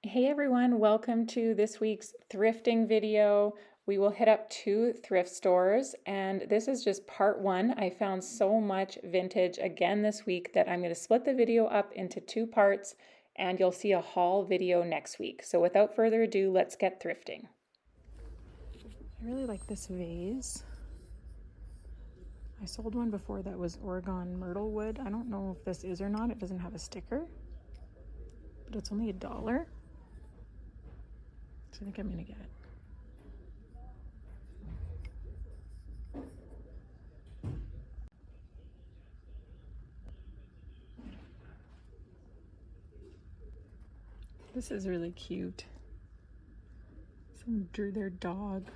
Hey everyone, welcome to this week's thrifting video. We will hit up 2 thrift stores, and this is just part 1. I found so much vintage again this week that I'm going to split the video up into 2 parts, and you'll see a haul video next week. So without further ado, let's get thrifting. I really like this vase. I sold one before that was Oregon myrtle wood. I don't know if this is or not. It doesn't have a sticker, but it's only $1. So I think I'm gonna get it. This is really cute. Someone drew their dog.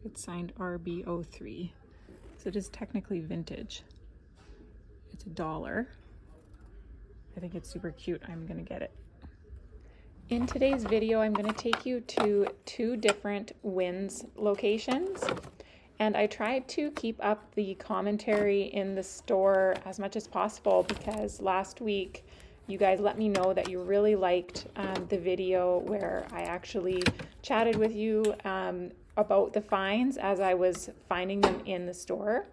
It's signed RB03. So it is technically vintage. It's $1. I think it's super cute. I'm gonna get it. In today's video, I'm going to take you to 2 different Wins locations, and I tried to keep up the commentary in the store as much as possible because last week you guys let me know that you really liked the video where I actually chatted with you about the finds as I was finding them in the store.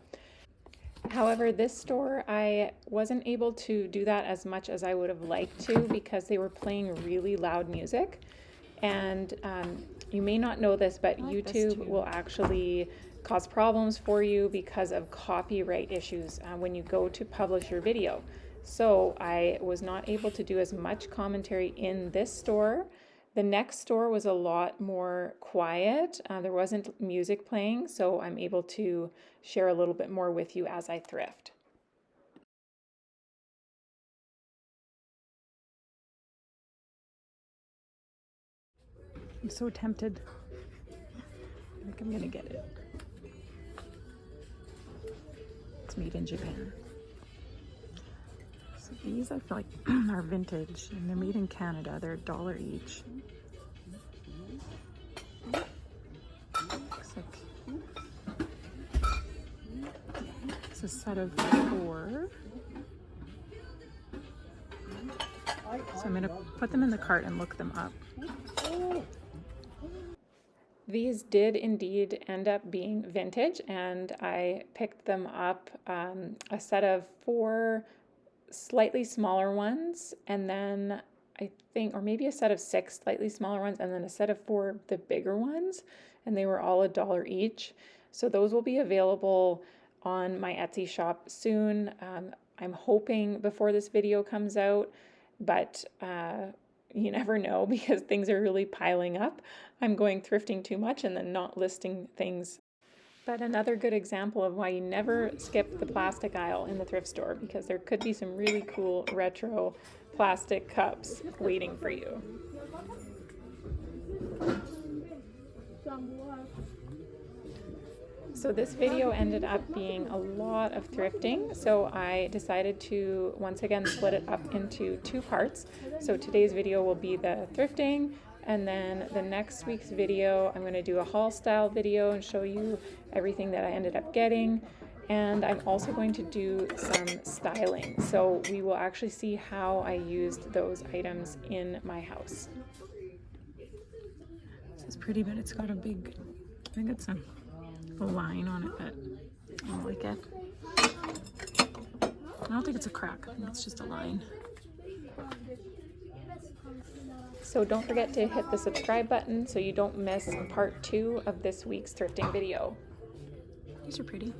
However, this store, I wasn't able to do that as much as I would have liked to because they were playing really loud music. And you may not know this, but YouTube will actually cause problems for you because of copyright issues when you go to publish your video. So I was not able to do as much commentary in this store. The next store was a lot more quiet. There wasn't music playing, so I'm able to share a little bit more with you as I thrift. I'm so tempted. I think I'm gonna get it. It's made in Japan. So these I feel like are vintage and they're made in Canada. They're $1 each. Looks like it's a set of 4. So I'm gonna put them in the cart and look them up. These did indeed end up being vintage, and I picked them up a set of 4 slightly smaller ones, and then I think, or maybe a set of 6 slightly smaller ones, and then a set of 4 the bigger ones, and they were all $1 each. So those will be available on my Etsy shop soon. I'm hoping before this video comes out, but you never know because things are really piling up. I'm going thrifting too much and then not listing things. But another good example of why you never skip the plastic aisle in the thrift store, because there could be some really cool retro plastic cups waiting for you. So this video ended up being a lot of thrifting, so I decided to once again split it up into 2 parts. So today's video will be the thrifting, and then the next week's video I'm going to do a haul style video and show you everything that I ended up getting. And I'm also going to do some styling, so we will actually see how I used those items in my house. This is pretty, but it's got a big, I think it's a line on it, but I don't like it. I don't think it's a crack, I think it's just a line. So don't forget to hit the subscribe button so you don't miss part 2 of this week's thrifting video. These are pretty.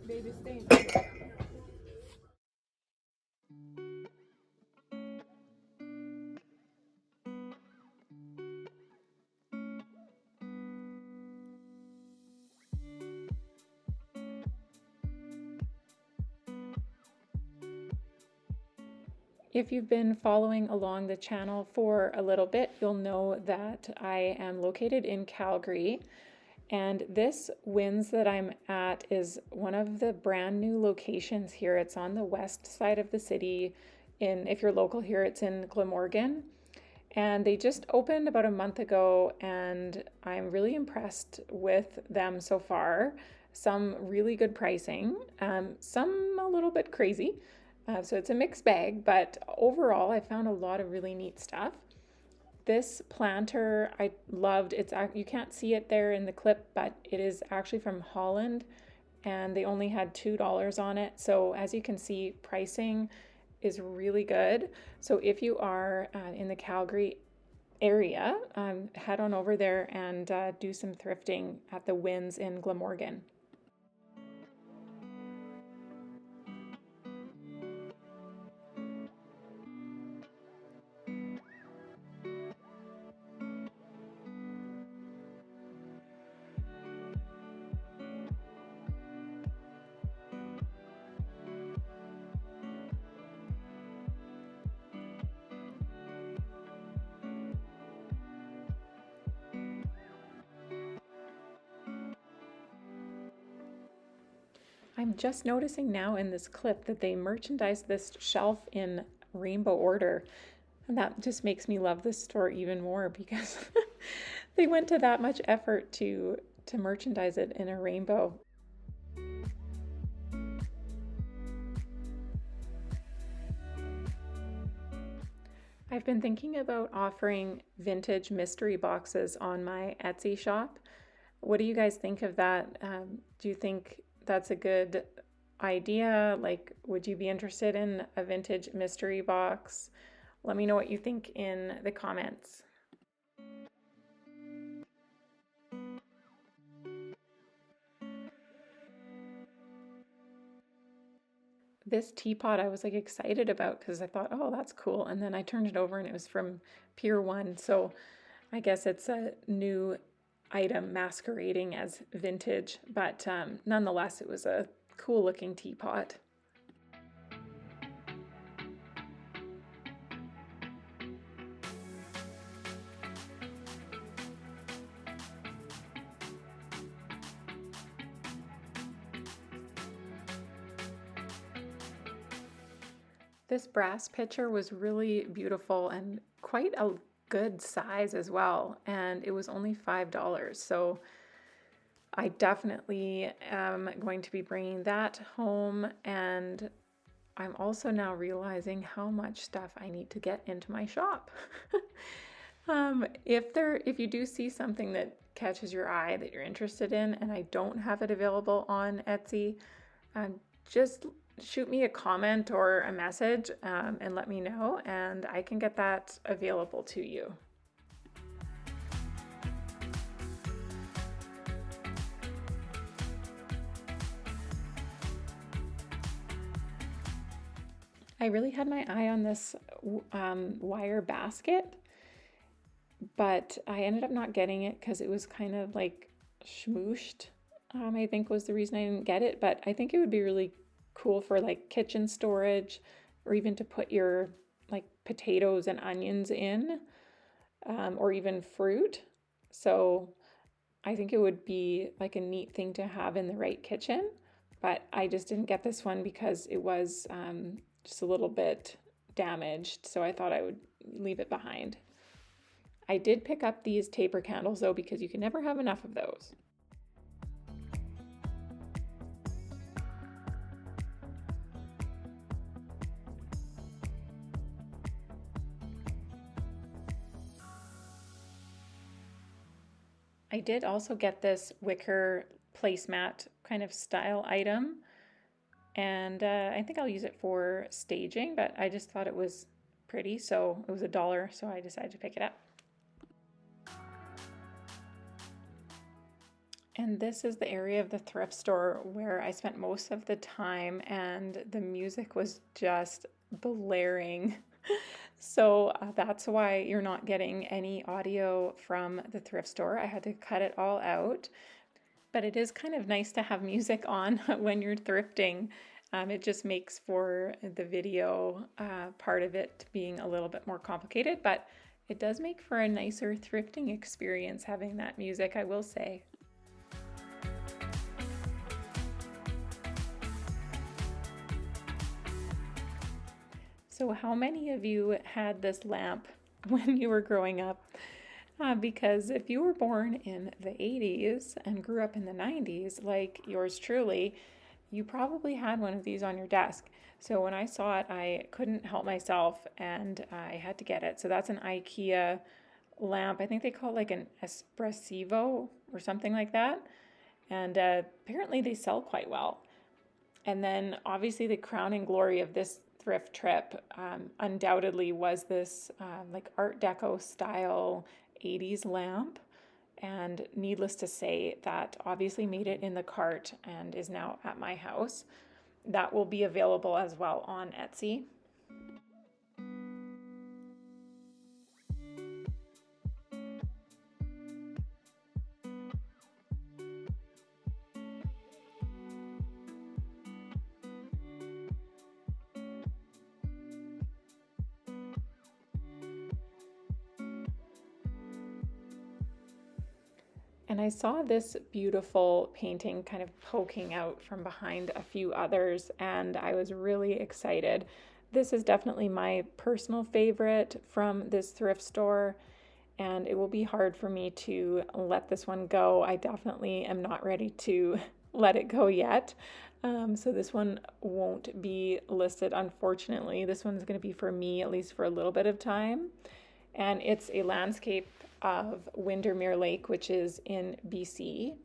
Baby stain. If you've been following along the channel for a little bit, you'll know that I am located in Calgary, and this Wins that I'm at is one of the brand new locations here. It's on the west side of the city. If you're local here, it's in Glamorgan, and they just opened about a month ago, and I'm really impressed with them so far. Some really good pricing, some a little bit crazy. So it's a mixed bag, but overall I found a lot of really neat stuff. This planter I loved. You can't see it there in the clip, but it is actually from Holland and they only had $2 on it. So as you can see, pricing is really good. So if you are in the Calgary area, head on over there and do some thrifting at the Winds in Glamorgan. I'm just noticing now in this clip that they merchandise this shelf in rainbow order. And that just makes me love this store even more because they went to that much effort to merchandise it in a rainbow. I've been thinking about offering vintage mystery boxes on my Etsy shop. What do you guys think of that? Do you think that's a good idea? Like, would you be interested in a vintage mystery box? Let me know what you think in the comments. This teapot I was like excited about because I thought, oh, that's cool. And then I turned it over and it was from Pier 1. So I guess it's a new item masquerading as vintage, but nonetheless, it was a cool looking teapot. This brass pitcher was really beautiful and quite a good size as well, and it was only $5. So I definitely am going to be bringing that home, and I'm also now realizing how much stuff I need to get into my shop. If you do see something that catches your eye that you're interested in and I don't have it available on Etsy, just shoot me a comment or a message and let me know, and I can get that available to you. I really had my eye on this wire basket, but I ended up not getting it because it was kind of like schmooshed, I think was the reason I didn't get it, but I think it would be really cool for like kitchen storage or even to put your like potatoes and onions in, or even fruit. So I think it would be like a neat thing to have in the right kitchen, but I just didn't get this one because it was just a little bit damaged, so I thought I would leave it behind. I did pick up these taper candles though because you can never have enough of those. I did also get this wicker placemat kind of style item, and I think I'll use it for staging, but I just thought it was pretty, so it was $1, so I decided to pick it up. And this is the area of the thrift store where I spent most of the time, and the music was just blaring. So that's why you're not getting any audio from the thrift store. I had to cut it all out. But it is kind of nice to have music on when you're thrifting. It just makes for the video part of it being a little bit more complicated, but it does make for a nicer thrifting experience having that music, I will say. So how many of you had this lamp when you were growing up? Because if you were born in the 80s and grew up in the 90s, like yours truly, you probably had one of these on your desk. So when I saw it, I couldn't help myself and I had to get it. So that's an IKEA lamp. I think they call it like an espressivo or something like that. And apparently they sell quite well. And then obviously the crowning glory of this thrift trip undoubtedly was this like Art Deco style 80s lamp. And needless to say, that obviously made it in the cart and is now at my house. That will be available as well on Etsy. And I saw this beautiful painting kind of poking out from behind a few others, and I was really excited. This is definitely my personal favorite from this thrift store, and it will be hard for me to let this one go. I definitely am not ready to let it go yet. So this one won't be listed, unfortunately. This one's going to be for me, at least for a little bit of time. And it's a landscape of Windermere Lake, which is in BC.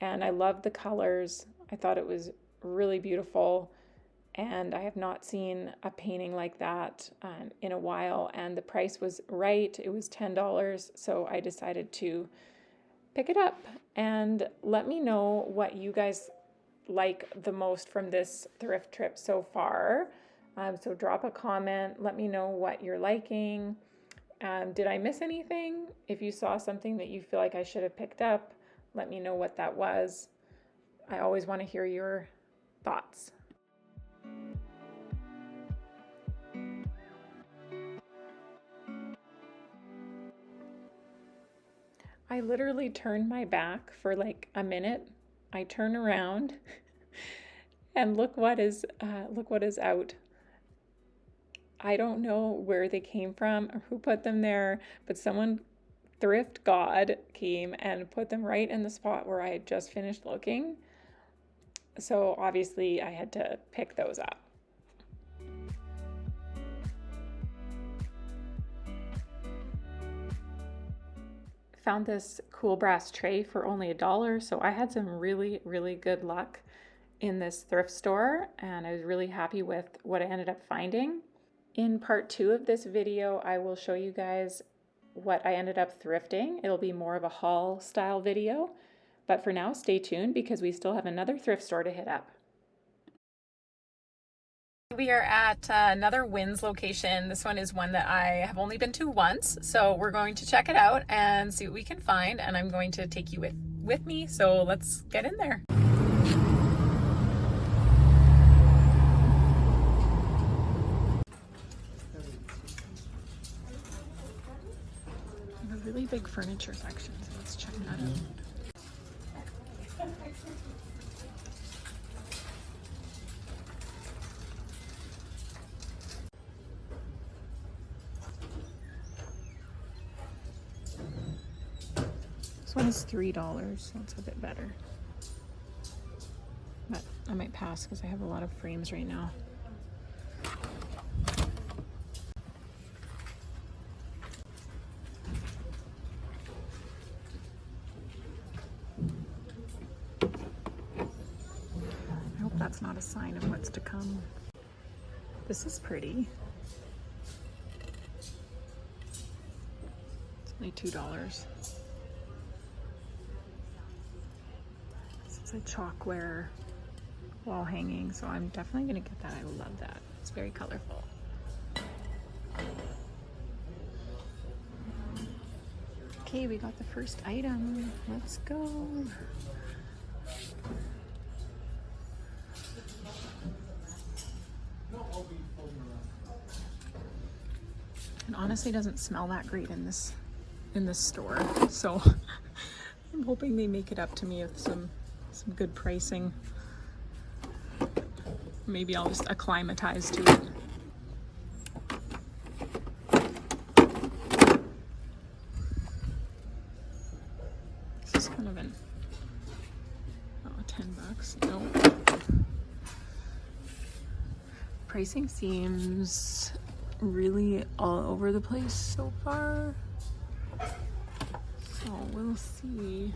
And I love the colors. I thought it was really beautiful. And I have not seen a painting like that in a while. And the price was right. It was $10. So I decided to pick it up. And let me know what you guys like the most from this thrift trip so far. So drop a comment. Let me know what you're liking. Did I miss anything? If you saw something that you feel like I should have picked up, let me know what that was. I always want to hear your thoughts. I literally turned my back for like a minute. I turn around and look what is out. I don't know where they came from or who put them there, but someone, thrift god, came and put them right in the spot where I had just finished looking. So obviously I had to pick those up. Found this cool brass tray for only $1, so I had some really, really good luck in this thrift store, and I was really happy with what I ended up finding. In part 2 of this video, I will show you guys what I ended up thrifting. It'll be more of a haul style video, but for now, stay tuned because we still have another thrift store to hit up. We are at another Wins location. This one is one that I have only been to once, so we're going to check it out and see what we can find, and I'm going to take you with me, so let's get in there. A really big furniture section, so let's check that out. This one is $3, so it's a bit better. But I might pass because I have a lot of frames right now. That's not a sign of what's to come. This is pretty. It's only $2. This is a chalkware wall hanging, so I'm definitely gonna get that. I love that. It's very colorful. Okay, we got the first item. Let's go. It honestly doesn't smell that great in this store, so I'm hoping they make it up to me with some good pricing. Maybe I'll just acclimatize to it. This is kind of $10. No. pricing seems really all over the place so far. So we'll see.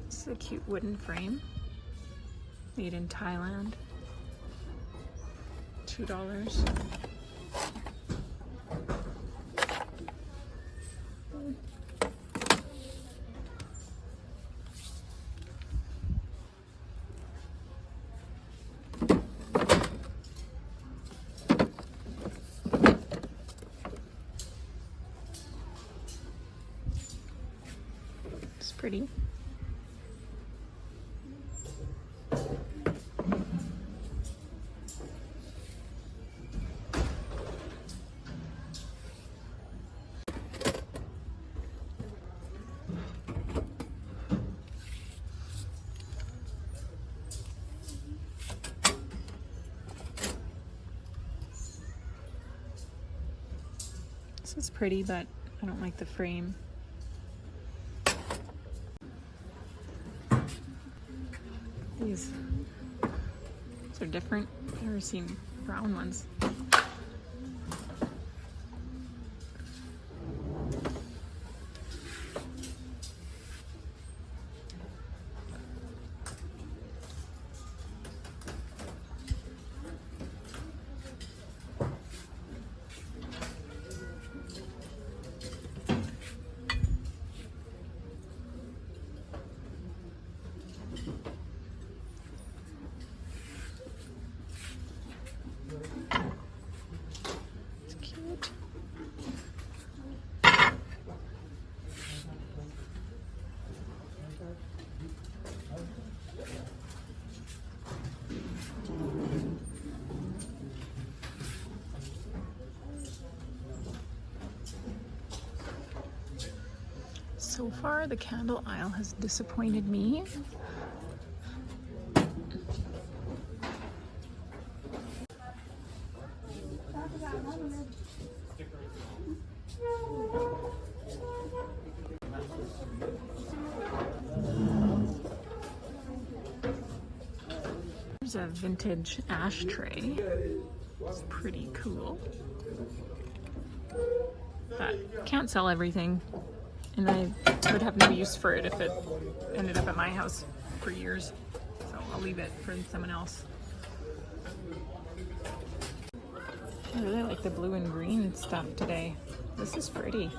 This is a cute wooden frame made in Thailand. $2. It's pretty. This is pretty, but I don't like the frame. These are different. I've never seen brown ones. So far, the candle aisle has disappointed me. There's a vintage ashtray. It's pretty cool. But can't sell everything. And I would have no use for it if it ended up at my house for years. So I'll leave it for someone else. I really like the blue and green stuff today. This is pretty.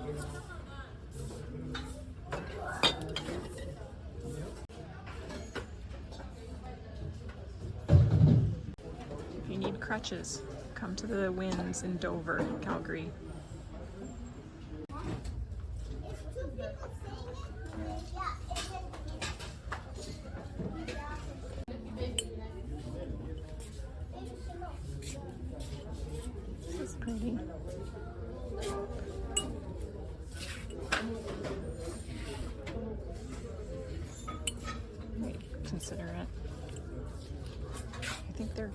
If you need crutches, come to the Winds in Dover, Calgary. This is pretty. Might consider it. I think their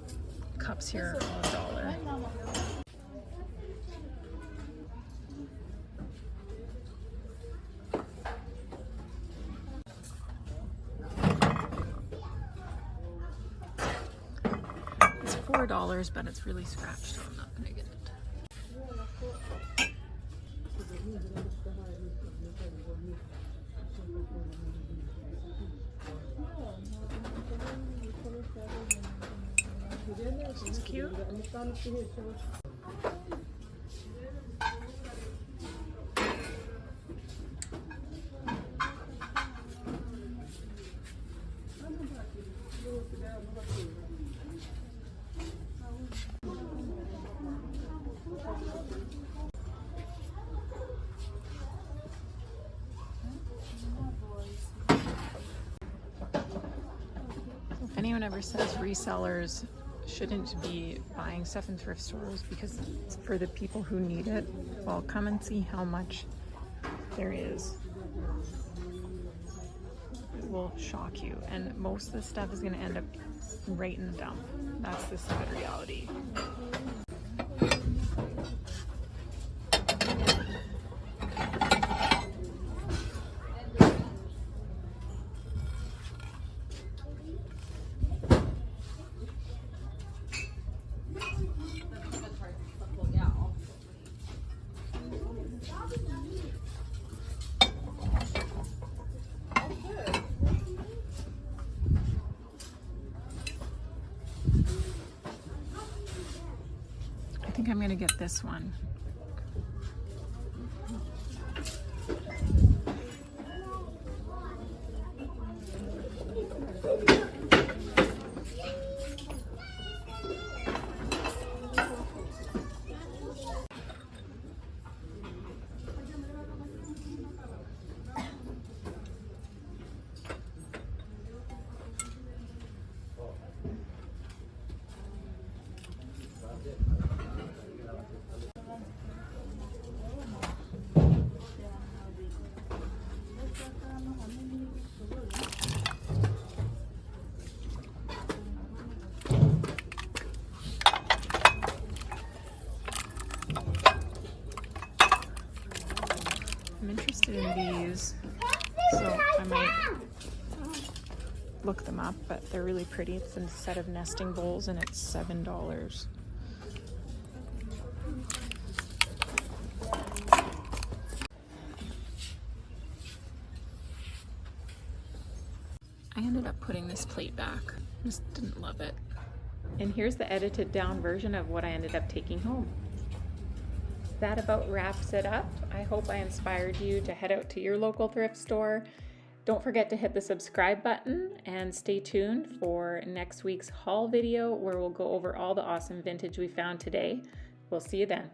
cups here are $1. It's $4, but it's really scratched, so I'm not gonna get it. It's cute. If anyone ever says resellers shouldn't be buying stuff in thrift stores because it's for the people who need it, well, come and see how much there is. It will shock you, and most of the stuff is going to end up right in the dump. That's the sad reality. I think I'm gonna get this one. I'm interested in these, so I might look them up, but they're really pretty. It's a set of nesting bowls and it's $7. I ended up putting this plate back. Just didn't love it. And here's the edited down version of what I ended up taking home. That about wraps it up. I hope I inspired you to head out to your local thrift store. Don't forget to hit the subscribe button and stay tuned for next week's haul video where we'll go over all the awesome vintage we found today. We'll see you then.